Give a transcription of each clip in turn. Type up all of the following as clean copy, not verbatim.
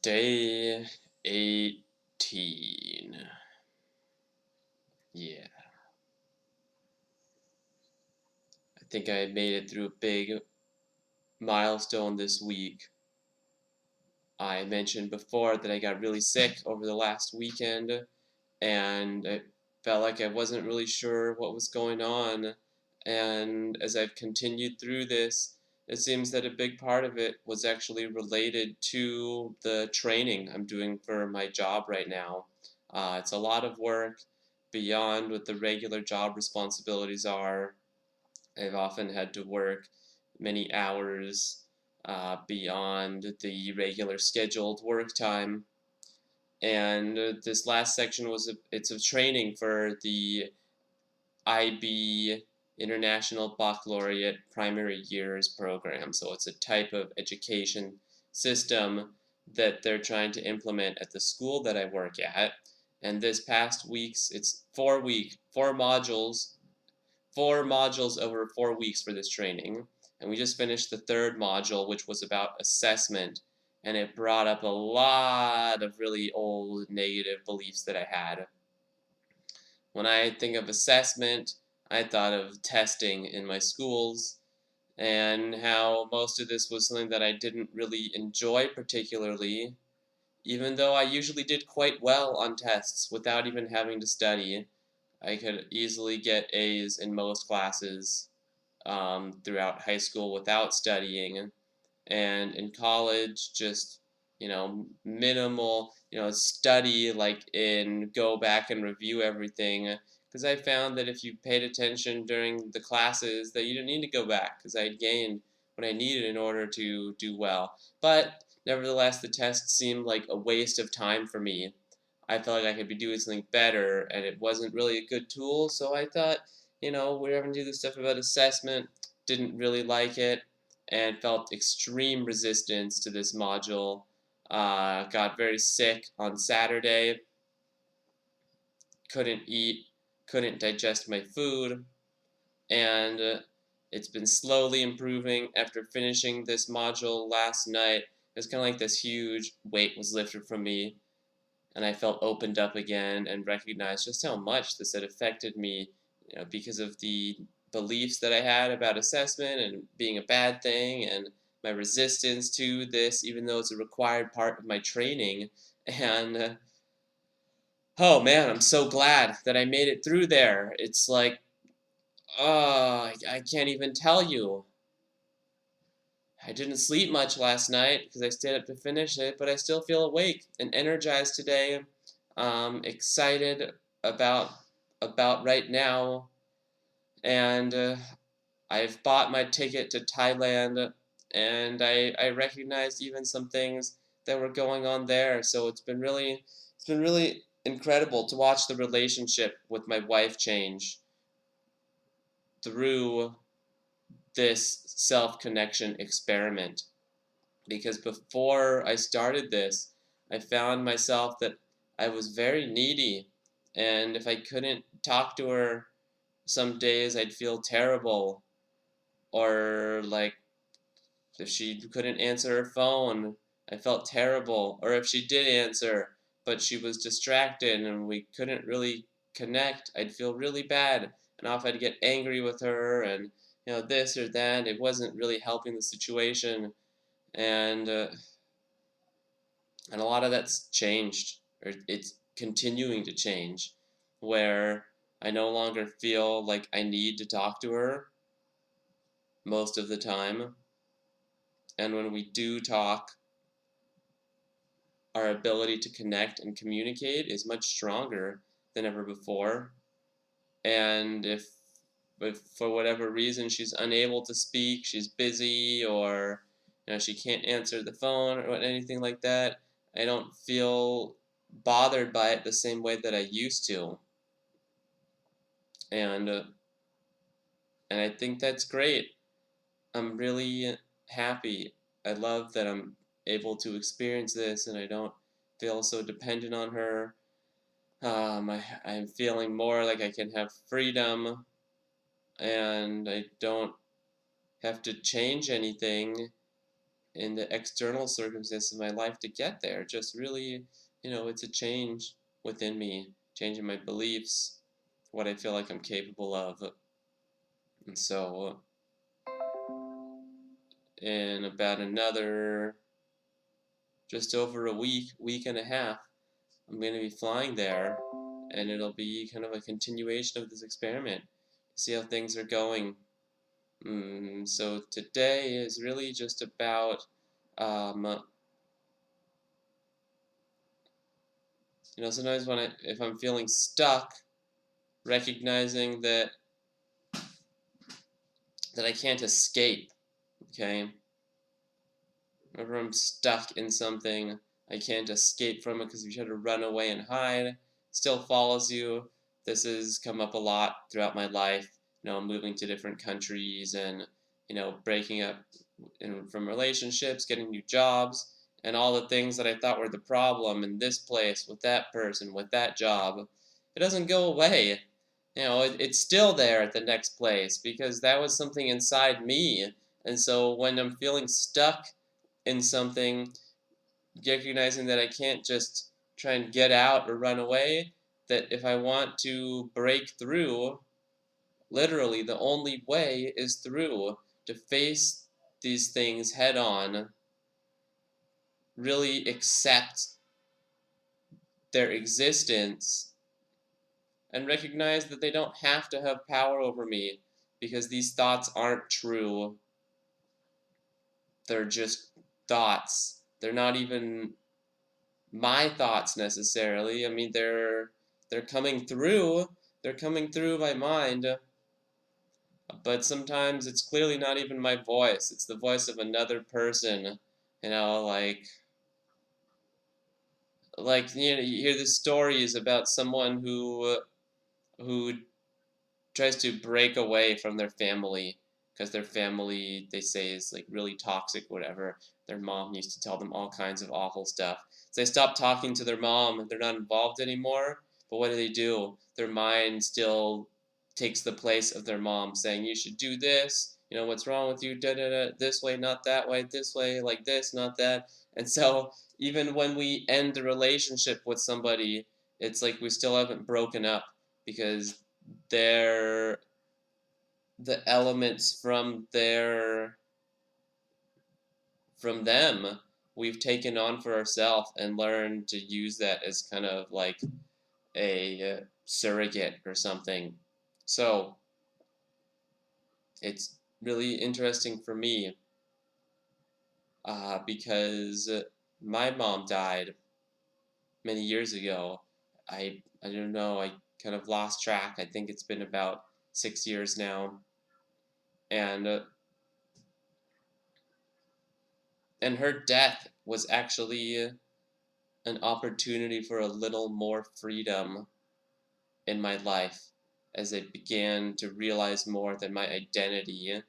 Day 18. Yeah, I think I made it through a big milestone this week. I mentioned before that I got really sick over the last weekend, and I felt like I wasn't really sure what was going on. And as I've continued through this, it seems that a big part of it was actually related to the training I'm doing for my job right now. It's a lot of work beyond what the regular job responsibilities are. I've often had to work many hours beyond the regular scheduled work time, and this last section it's a training for the IB International Baccalaureate Primary Years program. So it's a type of education system that they're trying to implement at the school that I work at. And this past week's it's 4 modules over 4 weeks for this training. And we just finished the third module, which was about assessment, and it brought up a lot of really old negative beliefs that I had. When I think of assessment, I thought of testing in my schools, and how most of this was something that I didn't really enjoy particularly, even though I usually did quite well on tests without even having to study. I could easily get A's in most classes throughout high school without studying, and in college just minimal study, like in go back and review everything, because I found that if you paid attention during the classes that you didn't need to go back, because I had gained what I needed in order to do well. But nevertheless, the test seemed like a waste of time for me. I felt like I could be doing something better, and it wasn't really a good tool. So I thought, we're having to do this stuff about assessment. Didn't really like it, and felt extreme resistance to this module. Got very sick on Saturday. Couldn't eat. Couldn't digest my food, and it's been slowly improving after finishing this module last night. It's kind of like this huge weight was lifted from me, and I felt opened up again and recognized just how much this had affected me, because of the beliefs that I had about assessment and being a bad thing, and my resistance to this, even though it's a required part of my training. And oh man, I'm so glad that I made it through there. It's like, oh, I can't even tell you. I didn't sleep much last night because I stayed up to finish it, but I still feel awake and energized today. Excited about right now, and I've bought my ticket to Thailand, and I recognized even some things that were going on there. So it's been really incredible to watch the relationship with my wife change through this self-connection experiment. Because before I started this, I found myself that I was very needy, and if I couldn't talk to her, some days I'd feel terrible, or like if she couldn't answer her phone, I felt terrible, or if she did answer but she was distracted and we couldn't really connect, I'd feel really bad, and often I'd get angry with her, and this or that. It wasn't really helping the situation, and and a lot of that's changed, or it's continuing to change, where I no longer feel like I need to talk to her most of the time, and when we do talk, our ability to connect and communicate is much stronger than ever before. And if for whatever reason she's unable to speak, she's busy, or she can't answer the phone or anything like that, I don't feel bothered by it the same way that I used to. And I think that's great. I'm really happy. I love that I'm able to experience this, and I don't feel so dependent on her. I'm feeling more like I can have freedom, and I don't have to change anything in the external circumstances of my life to get there. Just really, it's a change within me, changing my beliefs, what I feel like I'm capable of. And so, in about another, just over a week and a half, I'm going to be flying there, and it'll be kind of a continuation of this experiment to see how things are going. So today is really just about, sometimes if I'm feeling stuck, recognizing that I can't escape. Okay, whenever I'm stuck in something, I can't escape from it because if you try to run away and hide, it still follows you. This has come up a lot throughout my life. Moving to different countries and breaking up from relationships, getting new jobs, and all the things that I thought were the problem in this place, with that person, with that job. It doesn't go away. It's still there at the next place because that was something inside me. And so when I'm feeling stuck in something, recognizing that I can't just try and get out or run away, that if I want to break through, literally the only way is through, to face these things head on, really accept their existence, and recognize that they don't have to have power over me because these thoughts aren't true. They're just thoughts. They're not even my thoughts necessarily. I mean, they're coming through. They're coming through my mind, but sometimes it's clearly not even my voice. It's the voice of another person. You hear the stories about someone who tries to break away from their family because their family, they say, is like really toxic, whatever. Their mom used to tell them all kinds of awful stuff. So they stop talking to their mom, they're not involved anymore. But what do? Their mind still takes the place of their mom, saying, you should do this, what's wrong with you, da da da, this way, not that way, this way, like this, not that. And so even when we end the relationship with somebody, it's like we still haven't broken up because they're the elements from them we've taken on for ourselves and learned to use that as kind of like a surrogate or something. So it's really interesting for me because my mom died many years ago. I don't know, I kind of lost track. I think it's been about 6 years now. And her death was actually an opportunity for a little more freedom in my life as I began to realize more that my identity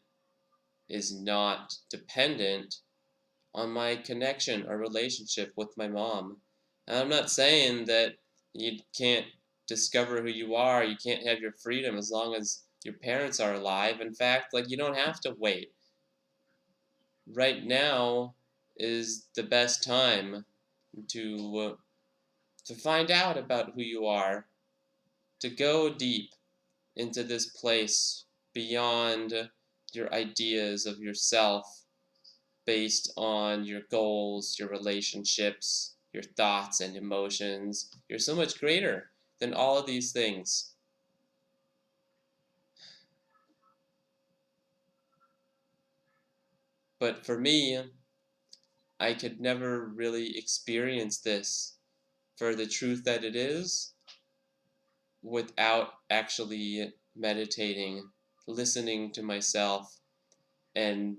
is not dependent on my connection or relationship with my mom. And I'm not saying that you can't discover who you are, you can't have your freedom as long as your parents are alive. In fact, like, you don't have to wait. Right now is the best time to find out about who you are, to go deep into this place beyond your ideas of yourself based on your goals, your relationships, your thoughts and emotions. You're so much greater than all of these things. But for me, I could never really experience this for the truth that it is without actually meditating, listening to myself, and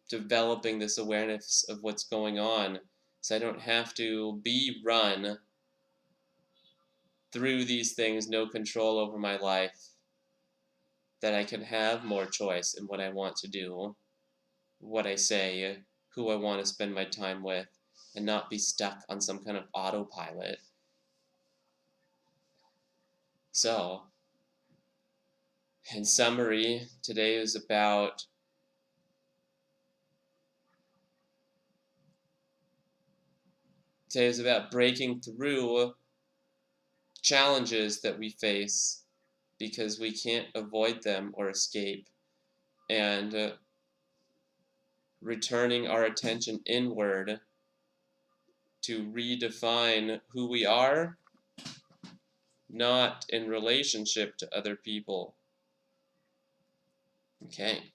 developing this awareness of what's going on so I don't have to be run through these things, no control over my life, that I can have more choice in what I want to do, what I say, who I want to spend my time with, and not be stuck on some kind of autopilot. So, in summary, today is about Today is about breaking through challenges that we face because we can't avoid them or escape, and returning our attention inward to redefine who we are, not in relationship to other people. Okay.